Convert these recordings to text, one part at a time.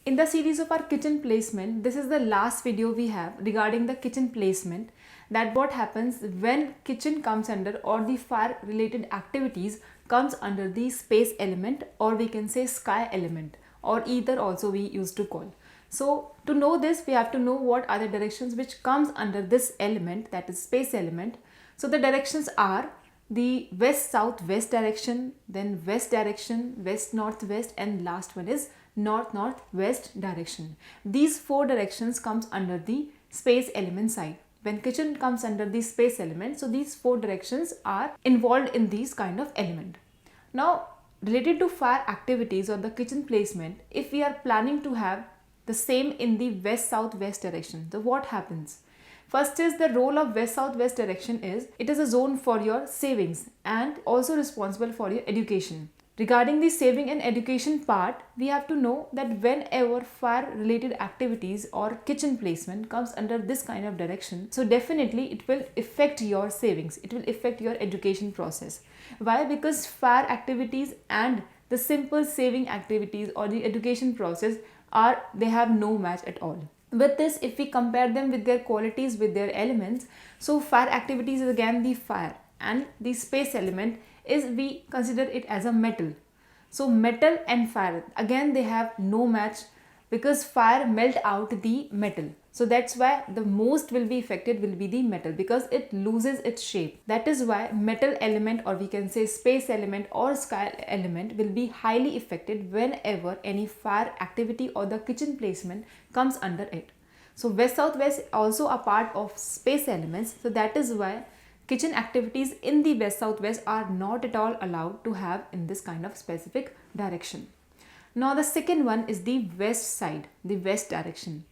In the series of our kitchen placement, this is the last video we have regarding the kitchen placement, that what happens when kitchen comes under, or the fire related activities comes under the space element, or we can say sky element, or either also we used to call. So to know this, we have to know what are the directions which comes under this element, that is space element. So the directions are the west south west direction, then west direction, west northwest, and last one is north northwest direction. These four directions comes under the space element side. When kitchen comes under the space element, so these four directions are involved in these kind of element. Now related to fire activities or the kitchen placement, if we are planning to have the same in the west southwest direction, so what happens? First is the role of west southwest direction is it is a zone for your savings and also responsible for your education. Regarding the saving and education part, we have to know that whenever fire related activities or kitchen placement comes under this kind of direction, so definitely it will affect your savings, it will affect your education process. Why? Because fire activities and the simple saving activities or the education process they have no match at all. With this, if we compare them with their qualities, with their elements, so fire activities is again the fire, and the space element is, we consider it as a metal. So metal and fire, again they have no match, because fire melt out the metal. So that's why the most will be affected will be the metal, because it loses its shape. That is why metal element, or we can say space element or sky element, will be highly affected whenever any fire activity or the kitchen placement comes under it. So west southwest also a part of space elements. So that is why kitchen activities in the west southwest are not at all allowed to have in this kind of specific direction. Now the second one is the west side, the west direction.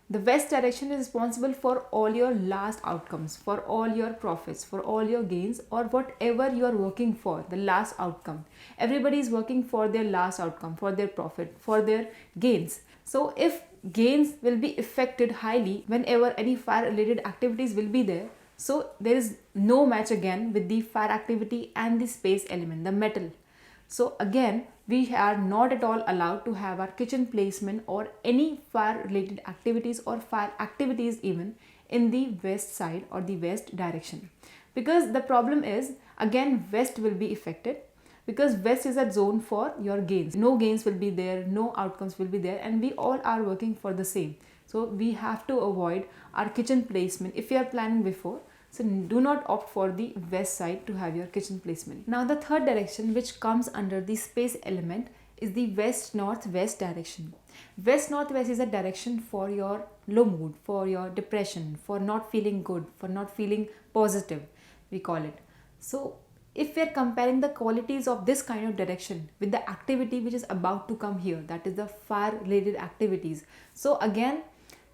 The west direction is responsible for all your last outcomes, for all your profits, for all your gains, or whatever you are working for, the last outcome. Everybody is working for their last outcome, for their profit, for their gains. So if gains will be affected highly whenever any fire related activities will be there, so there is no match again with the fire activity and the space element, the metal. So again, we are not at all allowed to have our kitchen placement or any fire related activities or fire activities even in the west side or the west direction. Because the problem is, again, west will be affected, because west is a zone for your gains. No gains will be there, no outcomes will be there, and we all are working for the same. So we have to avoid our kitchen placement if you are planning before. So do not opt for the west side to have your kitchen placement. Now the third direction which comes under the space element is the west northwest direction. West northwest is a direction for your low mood, for your depression, for not feeling good, for not feeling positive, we call it. So if we are comparing the qualities of this kind of direction with the activity which is about to come here, that is the fire related activities. So again,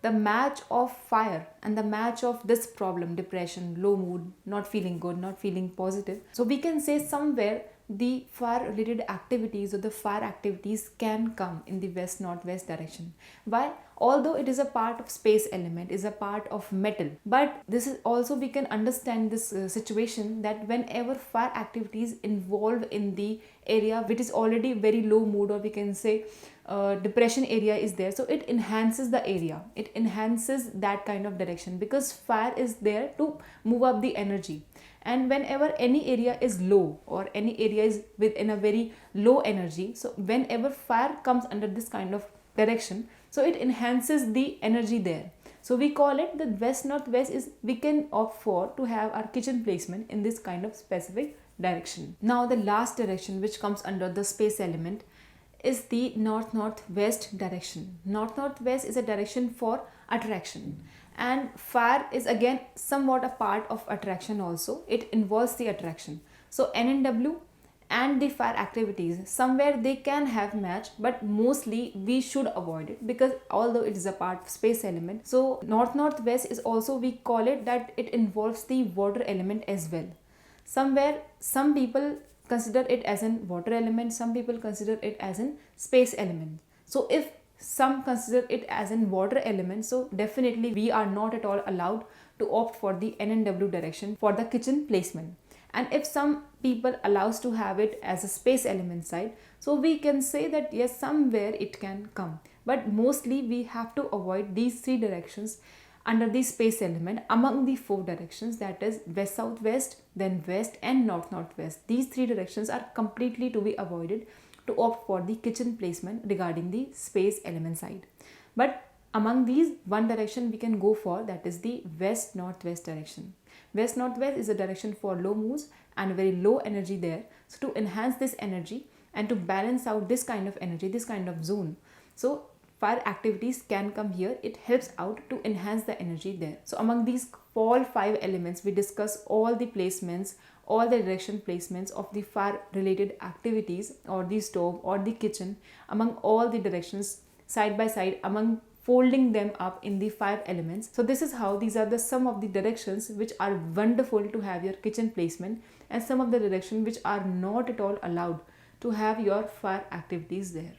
the match of fire and the match of this problem, depression, low mood, not feeling good, not feeling positive. So we can say somewhere the fire related activities or the fire activities can come in the west northwest direction. Why? Although it is a part of space element, is a part of metal, but this is also, we can understand this situation, that whenever fire activities involve in the area which is already very low mood, or we can say depression area is there, so it enhances the area, it enhances that kind of direction, because fire is there to move up the energy. And whenever any area is low or any area is within a very low energy, so whenever fire comes under this kind of direction, so it enhances the energy there. So we call it the west northwest is, we can opt for to have our kitchen placement in this kind of specific direction. Now the last direction which comes under the space element is the north northwest direction. North northwest is a direction for attraction, and fire is again somewhat a part of attraction also. It involves the attraction. So NNW and the fire activities, somewhere they can have match, but mostly we should avoid it, because although it is a part of space element, so north northwest is also, we call it that it involves the water element as well. Somewhere some people consider it as an water element, some people consider it as an space element. So if some consider it as an water element, so definitely we are not at all allowed to opt for the NNW direction for the kitchen placement. And if some people allows to have it as a space element side, so we can say that yes, somewhere it can come. but mostly we have to avoid these three directions under the space element among the four directions, that is west southwest, then west and north northwest. These three directions are completely to be avoided to opt for the kitchen placement regarding the space element side. But among these, one direction we can go for, that is the west northwest direction. West northwest is a direction for low moods and very low energy there. So to enhance this energy and to balance out this kind of energy, this kind of zone, so fire activities can come here. It helps out to enhance the energy there. So among these all five elements, we discuss all the placements, all the direction placements of the fire related activities or the stove or the kitchen among all the directions side by side, among folding them up in the five elements. So this is how these are the some of the directions which are wonderful to have your kitchen placement, and some of the directions which are not at all allowed to have your fire activities there.